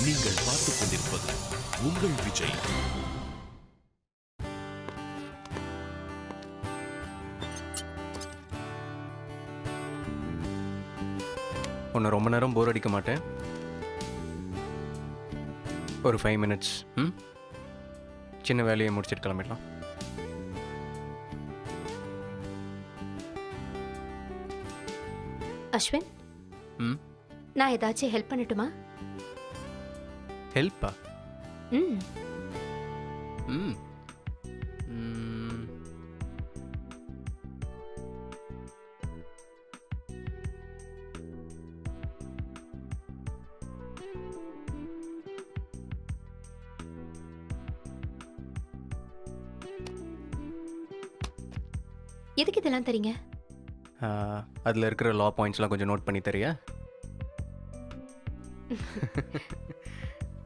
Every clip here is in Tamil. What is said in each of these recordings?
நீங்கள் பார்த்துக் கொண்டிருப்பது உங்கள் விஜய். உன்னை ரொம்ப நேரம் போர் அடிக்க மாட்டேன். ஒரு 5 மினிட்ஸ் சின்ன வேலையை முடிச்சுட்டு கிளம்பிடலாம். அஸ்வின், நான் ஏதாச்சும் ஹெல்ப் பண்ணட்டுமா? ஹெல்ப்பா? ம் ம் எதுக்கு இதெல்லாம் தரீங்க? அதில் இருக்கிற லா பாயிண்ட்ஸ்லாம் கொஞ்சம் நோட் பண்ணி தரியா?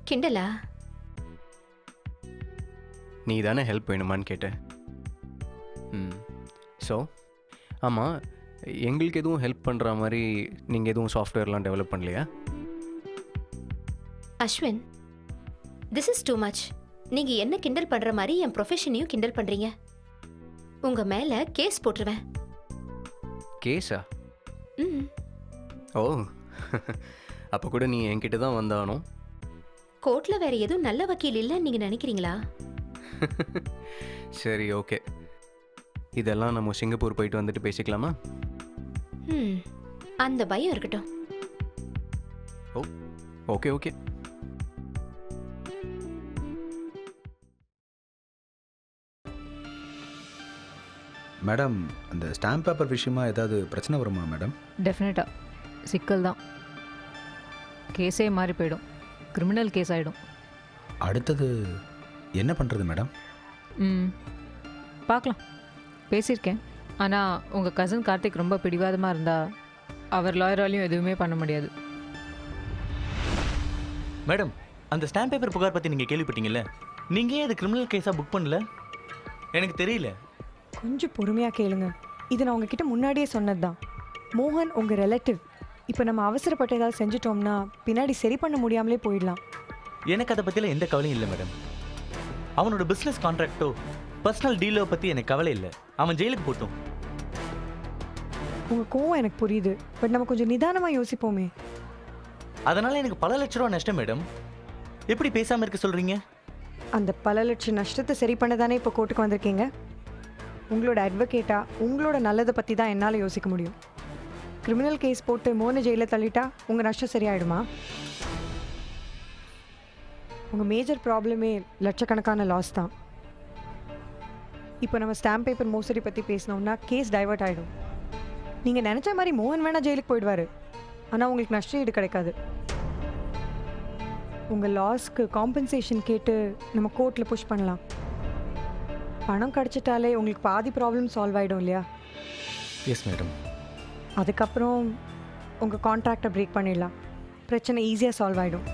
கிண்டலா? நீ தானே ஹெல்ப் வேணுமான்னு கேட்டேன். ஸோ ஆமாம், எங்களுக்கு எதுவும் ஹெல்ப் பண்ணுற மாதிரி நீங்கள் எதுவும் சாஃப்ட்வேர்லாம் டெவலப் பண்ணலையா? Ashwin, this is too much. நீங்க என்ன கிண்டல் பண்ற மாதிரி என் ப்ரொஃபஷனையும் கிண்டல் பண்றீங்க. உங்க மேல கேஸ் போட்டுருவேன். கேஸா? ம் ஓ, அப்போ கூட நீ என்கிட்ட தான் வந்தானோ? கோர்ட்ல வேற எதுவும் நல்ல வக்கீல் இல்லைன்னு நீங்க நினைக்கிறீங்களா? சரி, ஓகே. இதெல்லாம் நம்ம சிங்கப்பூர் போயிட்டு வந்துட்டு பேசிக்கலாமா? அந்த பயம் இருக்கட்டும். ஓ, ஓகே ஓகே. மேடம், அந்த ஸ்டாம்ப் பேப்பர் விஷயமா ஏதாவது பிரச்சனை வருமா மேடம்? டெஃபினட்டாக சிக்கல் தான். கேஸே மாறி போயிடும், கிரிமினல் கேஸ் ஆகிடும். அடுத்தது என்ன பண்ணுறது மேடம்? பார்க்கலாம், பேசியிருக்கேன். ஆனால் உங்கள் கசின் கார்த்திக் ரொம்ப பிடிவாதமாக இருந்தால் அவர் லாயராலையும் எதுவுமே பண்ண முடியாது. மேடம், அந்த ஸ்டாம்ப் பேப்பர் புகார் பற்றி நீங்கள் கேள்விப்பட்டீங்கல்ல? நீங்கள் ஏன் அது கிரிமினல் கேஸாக புக் பண்ணல? எனக்கு தெரியல. கொஞ்சம் பொறுமையாக கேளுங்க. இது நான் உங்ககிட்ட முன்னாடியே சொன்னது தான். மோகன் உங்கள் ரிலேட்டிவ். இப்போ நம்ம அவசரப்பட்டு ஏதாவது செஞ்சிட்டோம்னா பின்னாடி சரி பண்ண முடியாமலே போயிடலாம். எனக்கு அதை பற்றிலாம் எந்த கவலையும் இல்லை மேடம். அவனோட பிஸ்னஸ் கான்ட்ராக்டோ பர்சனல் டீலோ பற்றி எனக்கு கவலை இல்லை. அவன் ஜெயிலுக்கு போட்டும். உங்கள் கோவம் எனக்கு புரியுது, பட் நம்ம கொஞ்சம் நிதானமாக யோசிப்போமே. அதனால் எனக்கு பல லட்ச ரூபா நஷ்டம் மேடம். எப்படி பேசாமல் இருக்க சொல்கிறீங்க? அந்த பல லட்சம் நஷ்டத்தை சரி பண்ண தானே இப்போ கோர்ட்டுக்கு வந்திருக்கீங்க. உங்களோட அட்வொகேட்டாக உங்களோட நல்லதை பற்றி தான் என்னால் யோசிக்க முடியும். கிரிமினல் கேஸ் போட்டு மோன ஜெயிலில் தள்ளிட்டா உங்கள் நஷ்டம் சரியாயிடுமா? உங்கள் மேஜர் ப்ராப்ளமே லட்சக்கணக்கான லாஸ் தான். இப்போ நம்ம ஸ்டாம்ப் பேப்பர் மோசடி பற்றி பேசினோம்னா கேஸ் டைவர்ட் ஆகிடும். நீங்கள் நினச்ச மாதிரி மோகன் வேணால் ஜெயிலுக்கு போயிடுவார், ஆனால் உங்களுக்கு நஷ்ட ஈடு கிடைக்காது. உங்கள் லாஸ்க்கு காம்பன்சேஷன் கேட்டு நம்ம கோர்ட்டில் புஷ் பண்ணலாம். பணம் கிடச்சிட்டாலே உங்களுக்கு பாதி ப்ராப்ளம் சால்வ் ஆகிடும் இல்லையா? Yes madam. அதுக்கப்புறம் உங்கள் கான்ட்ராக்டை பிரேக் பண்ணிடலாம். பிரச்சனை ஈஸியாக சால்வ் ஆகிடும்.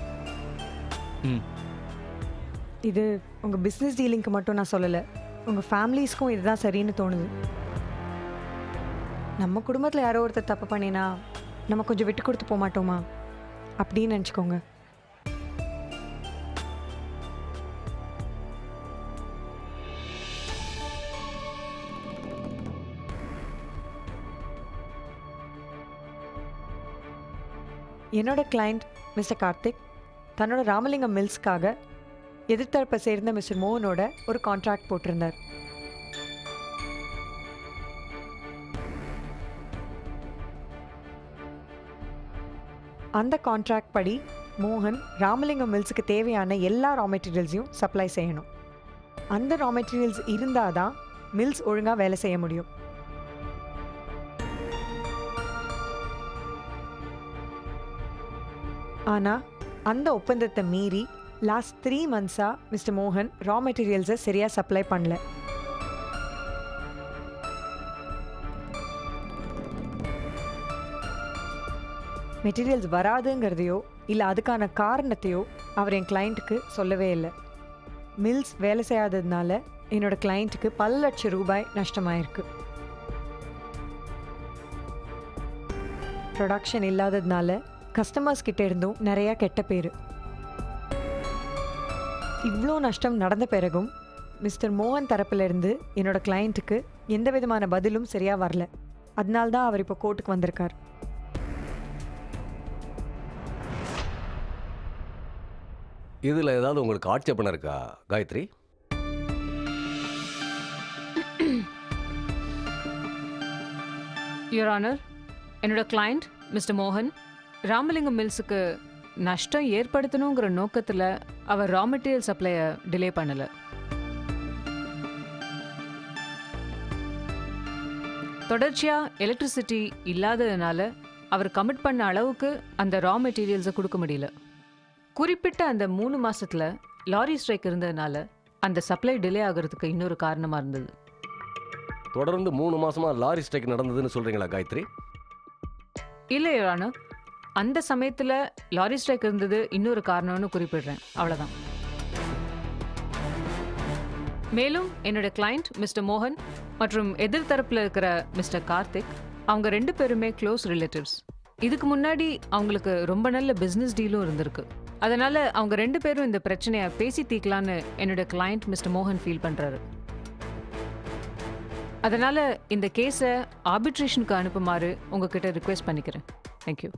இது உங்கள் பிஸ்னஸ் டீலிங்க்கு மட்டும் நான் சொல்லலை, உங்கள் ஃபேமிலிஸ்க்கும் இதுதான் சரின்னு தோணுது. நம்ம குடும்பத்தில் யாரோ ஒருத்தர் தப்பு பண்ணினா நம்ம கொஞ்சம் விட்டு கொடுத்து போக மாட்டோமா அப்படின்னு நினச்சிக்கோங்க. என்னோட கிளைண்ட் மிஸ்டர் கார்த்திக் தன்னோட ராமலிங்கம் மில்ஸ்க்காக எதிர்த்தரப்பை சேர்ந்த மிஸ்டர் மோகனோட ஒரு கான்ட்ராக்ட் போட்டிருந்தார். அந்த கான்ட்ராக்ட் படி மோகன் ராமலிங்கம் மில்ஸுக்கு தேவையான எல்லா ரா மெட்டீரியல்ஸையும் சப்ளை செய்யணும். அந்த ரா மெட்டீரியல்ஸ் இருந்தால் தான் மில்ஸ் ஒழுங்காக வேலை செய்ய முடியும். ஆனால் அந்த ஒப்பந்தத்தை மீறி லாஸ்ட் 3 மந்த்ஸாக மிஸ்டர் மோகன் ரா மெட்டீரியல்ஸை சரியாக சப்ளை பண்ணல. மெட்டீரியல்ஸ் வராதுங்கிறதையோ இல்லை அதுக்கான காரணத்தையோ அவர் என் கிளைண்ட்டுக்கு சொல்லவே இல்லை. மில்ஸ் வேலை செய்யாததுனால என்னோட கிளைண்ட்டுக்கு பல லட்சம் ரூபாய் நஷ்டமாயிருக்கு. ப்ரொடக்ஷன் இல்லாததுனால கஸ்டமர்ஸ் கிட்ட இருந்தும் நிறையா கெட்ட பேர். இவ்வளோ நஷ்டம் நடந்த பிறகும் மிஸ்டர் மோகன் தரப்பிலிருந்து என்னோட கிளையண்ட்டுக்கு எந்த விதமான பதிலும் சரியாக வரல. அதனால்தான் அவர் இப்போ கோர்ட்டுக்கு வந்திருக்கார். இதில் ஏதாவது உங்களுக்கு ஆட்சேபணம் இருக்கா காயத்ரி? யுவர் ஆனர், என்னோட கிளையண்ட் மிஸ்டர் மோகன் ராமலிங்கம் மில்ஸுக்கு நஷ்டம் ஏற்படுத்தணுங்கிற நோக்கத்தில் அவர் ரா மெட்டீரியல் சப்ளையை டிலே பண்ணலை. தொடர்ச்சியாக எலக்ட்ரிசிட்டி இல்லாததுனால அவர் கமிட் பண்ண அளவுக்கு அந்த ரா மெட்டீரியல்ஸை கொடுக்க முடியல. குறிப்பிட்ட அந்த 3 மாசத்துல லாரி ஸ்ட்ரைக் இருந்ததுனால அந்த சப்ளை டிலே ஆகிறதுக்கு இன்னொரு காரணமாக இருந்தது. தொடர்ந்து 3 மாசமா லாரி ஸ்ட்ரைக் நடந்ததுன்னு சொல்றீங்களா காயத்ரி? இல்லை யோரானா, அந்த சமயத்தில் லாரி ஸ்ட்ரைக் இருந்தது இன்னொரு காரணம்னு குறிப்பிடுறேன், அவ்வளோதான். மேலும் என்னோட கிளையண்ட் மிஸ்டர் மோகன் மற்றும் எதிர்த்தரப்பில் இருக்கிற மிஸ்டர் கார்த்திக், அவங்க 2 பேருமே க்ளோஸ் ரிலேட்டிவ்ஸ். இதுக்கு முன்னாடி அவங்களுக்கு ரொம்ப நல்ல பிஸ்னஸ் டீலும் இருந்திருக்கு. அதனால அவங்க 2 பேரும் இந்த பிரச்சனையை பேசி தீர்க்கலான்னு என்னோட கிளையண்ட் மிஸ்டர் மோகன் ஃபீல் பண்ணுறாரு. அதனால இந்த கேஸை ஆர்பிட்ரேஷனுக்கு அனுப்புமாறு உங்ககிட்ட ரிக்வெஸ்ட் பண்ணிக்கிறேன். தேங்க்யூ.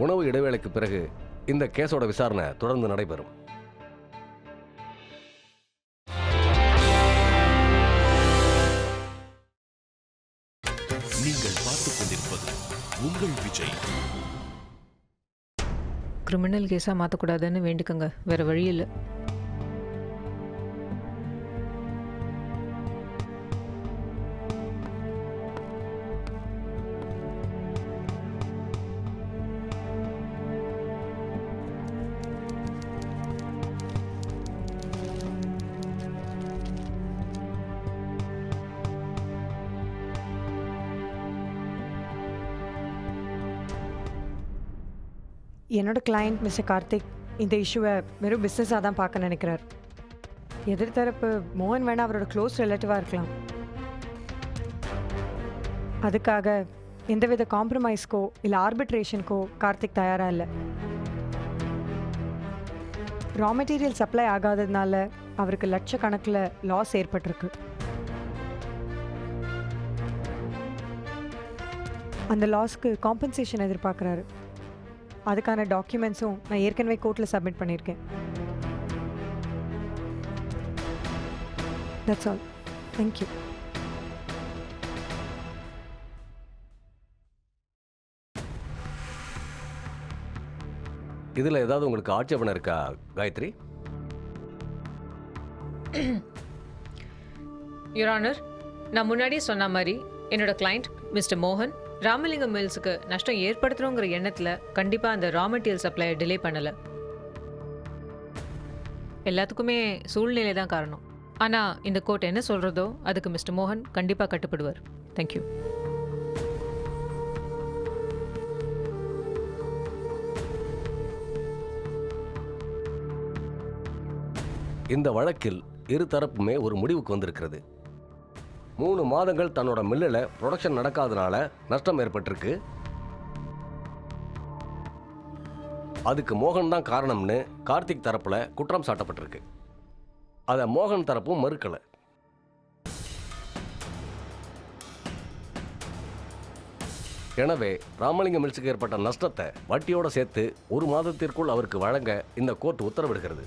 உணவு இடைவேளைக்கு பிறகு இந்த கேஸோட விசாரணை தொடர்ந்து நடைபெறும். நீங்கள் பார்த்துக் கொண்டிருப்பது உங்கள் விஜய். கிரிமினல் கேஸாக மாற்றக்கூடாதுன்னு வேண்டிக்கங்க, வேற வழி இல்லை. என்னோட கிளையண்ட் மிஸ்டர் கார்த்திக் இந்த இஷ்யூவை வெறும் பிஸ்னஸாக தான் பார்க்க நினைக்கிறார். எதிர்த்தரப்பு மோகன் வேணா அவரோட க்ளோஸ் ரிலேட்டிவாக இருக்கலாம். அதுக்காக எந்தவித காம்ப்ரமைஸ்க்கோ இல்லை ஆர்பிட்ரேஷனுக்கோ கார்த்திக் தயாராக இல்லை. ரா மெட்டீரியல் சப்ளை ஆகாததுனால அவருக்கு லட்சக்கணக்கில் லாஸ் ஏற்பட்டிருக்கு. அந்த லாஸ்க்கு காம்பன்சேஷன் எதிர்பார்க்குறாரு. அதுக்கான டாக்குமெண்ட்ஸும் நான் ஏற்கனவே கோர்ட்டில் சப்மிட் பண்ணியிருக்கேன். That's all. தேங்க்யூ. இதில் ஏதாவது உங்களுக்கு ஆட்சேபணம் இருக்கா காயத்ரி? யுவர் ஆனர், நான் முன்னாடியே சொன்ன மாதிரி என்னோட கிளையண்ட் மிஸ்டர் மோகன் ராமலிங்கம் மில்ஸுக்கு நஷ்டம் ஏற்படுத்தணுங்கிற எண்ணத்தில் கண்டிப்பாக அந்த ரா மெட்டீரியல் சப்ளையை டிலே பண்ணலை. எல்லாத்துக்குமே சூழ்நிலை தான் காரணம். ஆனால் இந்த கோர்ட் என்ன சொல்கிறதோ அதுக்கு மிஸ்டர் மோகன் கண்டிப்பாக கட்டுப்படுவார். தேங்க்யூ. இந்த வழக்கில் இரு தரப்புமே ஒரு முடிவுக்கு வந்திருக்கிறது. 3 மாதங்கள் தன்னோட மில்லில் ப்ரொடக்ஷன் நடக்காதனால நஷ்டம் ஏற்பட்டிருக்கு. அதுக்கு மோகன் தான் காரணம்னு கார்த்திக் தரப்புல குற்றம் சாட்டப்பட்டிருக்கு. அதை மோகன் தரப்பும் மறுக்கலை. எனவே ராமலிங்கம் மில்ஸுக்கு ஏற்பட்ட நஷ்டத்தை வட்டியோட சேர்த்து 1 மாதத்திற்குள் அவருக்கு வழங்க இந்த கோர்ட் உத்தரவிடுகிறது.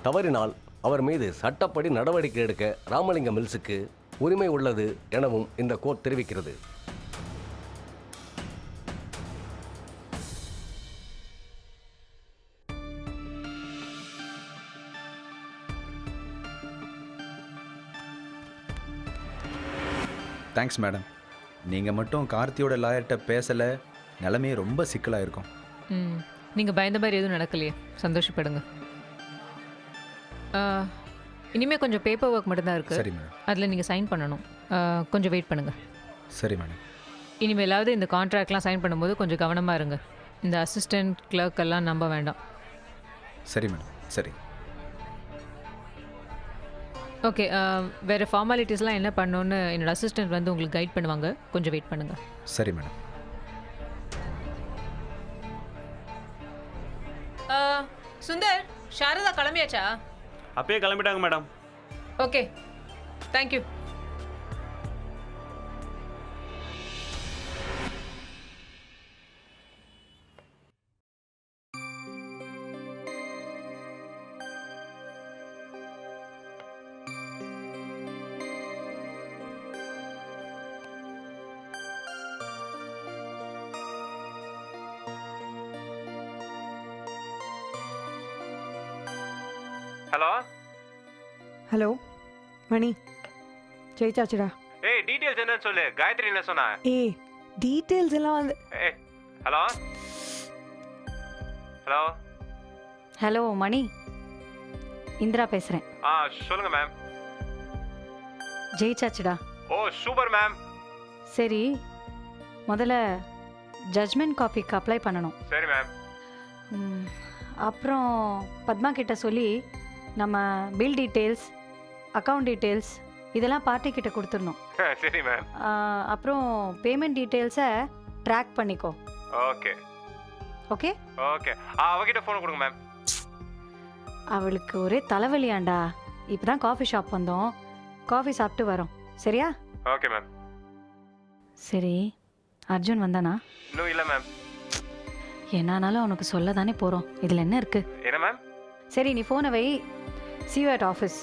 தவறினால் அவர் மீது சட்டப்படி நடவடிக்கை எடுக்க ராமலிங்கம் மில்ஸுக்கு உரிமை உள்ளது எனவும் இந்த கோர்ட் தெரிவிக்கிறது. Thanks madam. நீங்கள் மட்டும் கார்த்தியோட லாயர்கிட்ட பேசலை, நிலைமையே ரொம்ப சிக்கலாக இருக்கும். நீங்கள் பயந்த மாதிரி எதுவும் நடக்கலையே, சந்தோஷப்படுங்க. இனிமேல் கொஞ்சம் பேப்பர் ஒர்க் மட்டும்தான் இருக்குது. சரி மேடம். அதில் நீங்கள் சைன் பண்ணணும். கொஞ்சம் வெயிட் பண்ணுங்கள். சரி மேடம். இனிமேலாவது இந்த கான்ட்ராக்ட்லாம் சைன் பண்ணும்போது கொஞ்சம் கவனமாக இருங்க. இந்த அசிஸ்டன்ட் கிளர்க் எல்லாம் நம்ப வேண்டாம். சரி மேடம். சரி. ஓகே, வேறு ஃபார்மாலிட்டிஸ்லாம் என்ன பண்ணணுன்னு என்னோட அசிஸ்டன்ட் வந்து உங்களுக்கு கைட் பண்ணுவாங்க. கொஞ்சம் வெயிட் பண்ணுங்கள். சரி மேடம். சுந்தர், சாரதா கிளம்பியாச்சா? அப்பயே கிளம்பிட்டாங்க madam. Okay, thank you. Hello hello Mani, ஜெயிச்சாச்சுடா. ஏய் டீடைல்ஸ் என்னன்னு சொல்லு. காயத்ரி என்ன சொன்னா? ஏய் டீட்டெயில்ஸ் எல்லாம் வந்து ஏய் ஹலோ ஹலோ ஹலோ மணி, இந்திரா பேசுகிறேன். சொல்லுங்க மேம். ஜெயிச்சாச்சுடா. ஓ சூப்பர் மேம். சரி, முதல்ல ஜட்ஜ்மெண்ட் காப்பிக்கு அப்ளை பண்ணணும். சரி மேம். அப்புறம் பத்மா கிட்ட சொல்லி நம்ம பில் டீட்டெயில்ஸ், அக்கௌண்ட் டீட்டெயில்ஸ் இதெல்லாம் பார்ட்டி கிட்ட கொடுத்துடணும். சரி மேம். அப்புறம் பேமெண்ட் டீட்டெயில்ஸை ட்ராக் பண்ணிக்கோ. Okay okay okay. அவகிட்ட ஃபோன் கொடுங்க மேம். அவளுக்கு ஒரே தலைவலியாண்டா. இப்போ தான் காஃபி ஷாப் வந்தோம், காஃபி சாப்பிட்டு வரோம். சரியா? Okay ma'am. சரி, அர்ஜுன் வந்தானா? இன்னும் இல்லை மேம். என்னானாலும் அவனுக்கு சொல்ல தானே போகிறோம், இதில் என்ன இருக்கு? என்ன மேம்? சரி, நீ ஃபோனை வை. see you at office.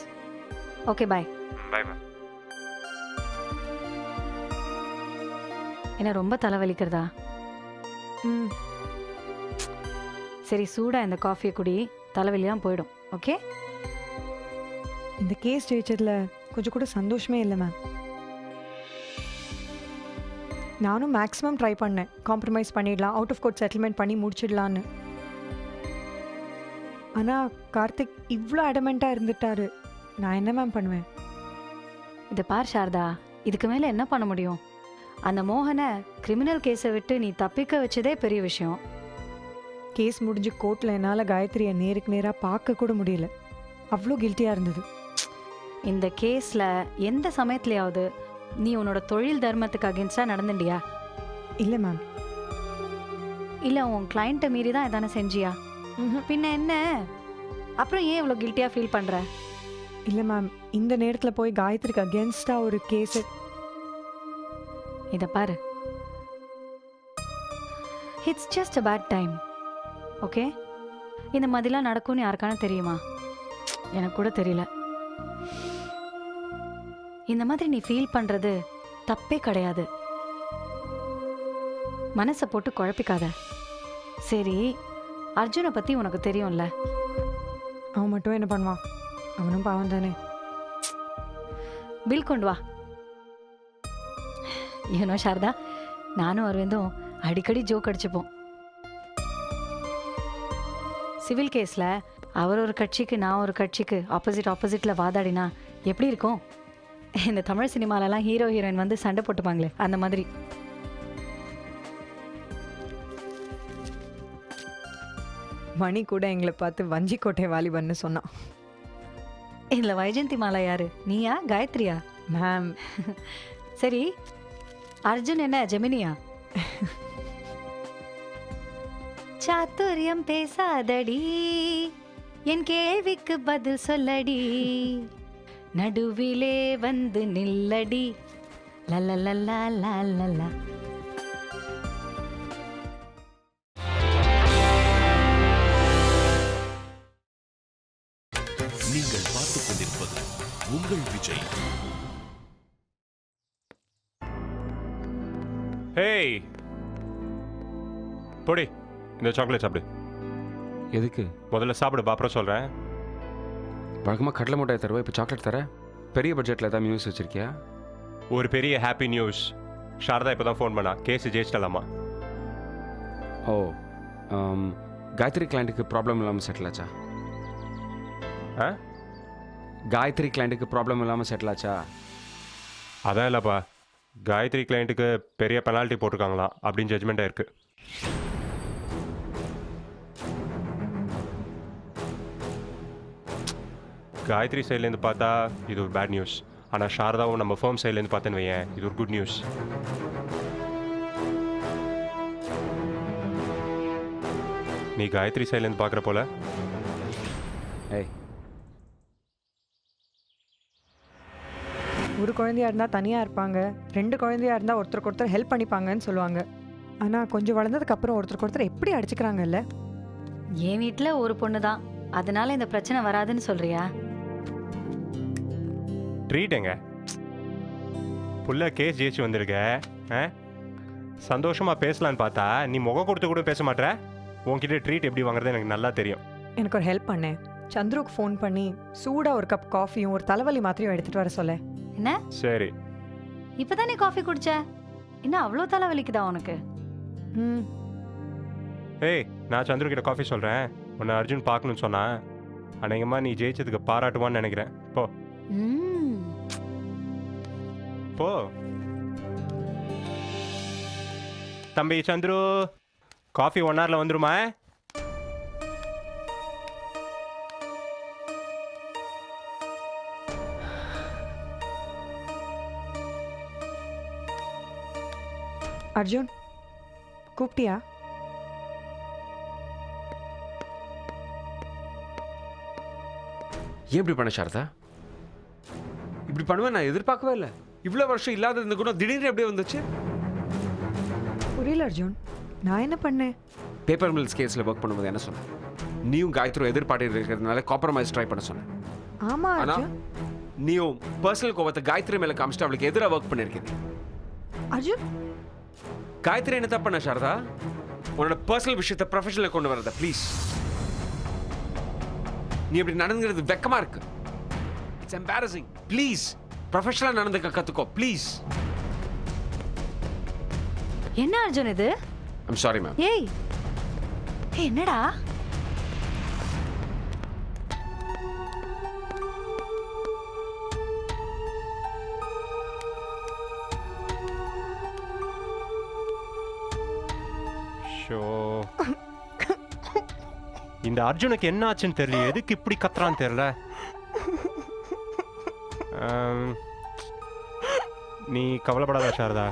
Okay bye. Bye ma'am. என்ன ரொம்ப தலைவலிக்கிறதா? சரி, சூடாக இந்த காஃபியை குடி, தலைவலிலாம் போயிடும். ஓகே? இந்த கேஸ் ஜெயிச்சதில் கொஞ்சம் கூட சந்தோஷமே இல்லை மேம். நானும் மேக்ஸிமம் ட்ரை பண்ணேன், காம்ப்ரமைஸ் பண்ணிடலாம், அவுட் ஆஃப் கோர்ட் செட்டில்மெண்ட் பண்ணி முடிச்சிடலான்னு. ஆனால் கார்த்திக் இவ்வளோ அடமெண்ட்டாக இருந்துட்டாரு. நான் என்ன மேம் பண்ணுவேன்? இதை பார் சாரதா, இதுக்கு மேலே என்ன பண்ண முடியும்? அந்த மோகனை கிரிமினல் கேஸை விட்டு நீ தப்பிக்க வச்சதே பெரிய விஷயம். கேஸ் முடிஞ்சு கோர்ட்டில் என்னால் காயத்ரியை நேருக்கு நேராக பார்க்க கூட முடியல, அவ்வளோ கில்ட்டியாக இருந்தது. இந்த கேஸில் எந்த சமயத்துலையாவது நீ உன்னோட தொழில் தர்மத்துக்கு அகேன்ஸ்டாக நடந்துட்டியா? இல்லை மேம். இல்லை உன் கிளைண்ட்டை மீறி தான் எதானே செஞ்சியா? பின்ன என்ன? அப்புறம் ஏன் இவ்வளோ கில்ட்டியாக ஃபீல் பண்ணுற? இல்லை மேம், இந்த நேரத்தில் போய் காயத்ரிக்கு அகேன்ஸ்டாக ஒரு கேஸு. இதை பாரு, it's just a bad time. Okay? இந்த மாதிரிலாம் நடக்கும்னு யாருக்கான தெரியுமா? எனக்கு கூட தெரியல. இந்த மாதிரி நீ ஃபீல் பண்ணுறது தப்பே கிடையாது. மனசை போட்டு குழப்பிக்காத. சரி, அர்ஜுனை பற்றி உனக்கு தெரியும்ல? அவன் மட்டும் என்ன பண்ணுவான்? அவனும் பாவம் தானே. பில் கொண்டு வா. ஏனோ சாரதா, நானும் அரவிந்தும் அடிக்கடி ஜோக் அடிச்சுப்போம். சிவில் கேஸில் அவர் ஒரு கட்சிக்கு நான் ஒரு கட்சிக்கு ஆப்போசிட்டில் வாதாடினா எப்படி இருக்கும்? இந்த தமிழ் சினிமாலெல்லாம் ஹீரோ ஹீரோயின் வந்து சண்டை போட்டுப்பாங்களே, அந்த மாதிரி. மணி கூட எங்களை பார்த்து வஞ்சிக்கோட்டை வாலிபன்னு சொன்னான். இதில் வைஜெயந்தி மாலா யாரு? நீயா காயத்ரியா? மேம். சரி, அர்ஜுன் என்ன ஜெமினியா? சாத்துரியம் பேசாதடி, என் கேள்விக்கு பதில் சொல்லடி, நடுவிலே வந்து நில்லடி, லலலலா லலலா. நீங்கள் பார்த்துக் கொண்டிருப்பது உங்கள் விஜய். ஹேய் பொடி, இந்த சாக்லேட் சாப்பிடு. எதுக்கு? முதல்ல சாப்பிடுப்பா, அப்புறம் சொல்கிறேன். வழக்கமாக கடலை மிட்டாய் தருவா, இப்போ சாக்லேட் தர? பெரிய பட்ஜெட்டில் ஏதாவது மியூஸ் வச்சுருக்கியா? ஒரு பெரிய ஹாப்பி நியூஸ். சாரதா இப்போ தான் ஃபோன் பண்ணா, கேஸ் ஜெயிச்சிடலாமா? ஓ, காயத்ரி கிளைண்ட்டுக்கு ப்ராப்ளம் இல்லாமல் செட்டில் ஆச்சா? ஆ? காயத்ரி கிளைண்ட்டுக்கு ப்ராப்ளம் இல்லாமல் செட்டில் ஆச்சா? அதான் இல்லைப்பா, காயத்ரி கிளைண்ட்டுக்கு பெரிய பெனால்ட்டி போட்டிருக்காங்களா அப்படின்னு ஜட்மெண்ட்டாக இருக்குது. காயத்ரி சைட்லேருந்து பார்த்தா இது ஒரு பேட் நியூஸ். ஆனால் சாரதாவும் நம்ம ஃபர்ம் சைட்லேருந்து பார்த்தேன்னு வையேன், இது ஒரு குட் நியூஸ். நீ காயத்ரி சைட்லேருந்து பார்க்குற போல. ஏய், ஒரு குழந்தையா இருந்தால் தனியாக இருப்பாங்க, 2 குழந்தையா இருந்தால் ஒருத்தருக்கு ஒருத்தர் ஹெல்ப் பண்ணிப்பாங்கன்னு சொல்லுவாங்க. ஆனால் கொஞ்சம் வளர்ந்ததுக்கு அப்புறம் ஒருத்தருக்கு ஒருத்தர் எப்படி அடிச்சுக்கிறாங்கல்ல. என் வீட்டில் ஒரு பொண்ணு தான், அதனால இந்த பிரச்சனை வராதுன்னு சொல்றியா? ட்ரீட்டுங்க, புள்ள கேஸ் ஜெயிச்சு வந்திருக்க, சந்தோஷமாக பேசலான்னு பார்த்தா நீ முகம் கொடுத்து கூட பேச மாட்டேற. உன்கிட்ட ட்ரீட் எப்படி வாங்குறது எனக்கு நல்லா தெரியும். எனக்கு ஒரு ஹெல்ப் பண்ணேன். சந்துருக்கு ஃபோன் பண்ணி சூடாக ஒரு கப் காஃபியும் ஒரு தலைவலி மாத்திரையும் எடுத்துகிட்டு வர சொல்ல. என்ன? சரி. இப்போதானே காஃபி குடிச்ச, இன்னும் அவ்வளோ தலைவலிக்குதா உனக்கு? ம். ஏய், நான் சந்துருக்கிட்ட காஃபி சொல்கிறேன், உன்னை அர்ஜுன் பார்க்கணுன்னு சொன்னான். அநேகமாக நீ ஜெயிச்சதுக்கு பாராட்டுவான்னு நினைக்கிறேன். போ போ. தம்பி சந்துரு, காஃபி 1 ஹவரில் வந்துருமா? அர்ஜுன், கூப்பிட்டியா? ஏன் இப்படி பண்ண சாரதா? இப்படி பண்ணுவேன் நான் எதிர்பார்க்கவே இல்லை. இவ்வளோ வருஷம் இல்லாத இருந்த கூட திடீர்னு எப்படியே வந்துச்சு? புரியல அர்ஜுன், நான் என்ன பண்ணேன்? பேப்பர் மில்ஸ் கேஸில் ஒர்க் பண்ணும்போது என்ன சொன்னேன்? நீயும் காயத்ரி எதிர்பார்த்து இருக்கிறதுனால காம்ப்ரமைஸ் ட்ரை பண்ண சொன்னேன். ஆமா ஆனா அர்ஜுன். நீயும் பர்சனல் கோவத்தை காயத்ரி மேலே காமிச்சிட்டு அவளுக்கு எதிராக ஒர்க் பண்ணியிருக்கீங்க. அர்ஜுன், காயத்ரி என்ன தப்பு பண்ண சாரதா? உன்னோட பர்சனல் விஷயத்தை ப்ரொஃபஷனல் கொண்டு வரத ப்ளீஸ். நீ இப்படி நடந்துக்கிறது வெக்கமா இருக்கு. It's embarrassing. ப்ளீஸ் ப்ரொஃபஷனலாக நடந்துக்க கற்றுக்கோ ப்ளீஸ். என்ன அர்ஜுன் இது? I'm sorry ma'am. ஏய், என்னடா? இந்த அர்ஜுனுக்கு என்ன ஆச்சுன்னு தெரியல, எதுக்கு இப்படி கத்துறான்னு தெரியல. நீ கவலைப்படாத சாரதா,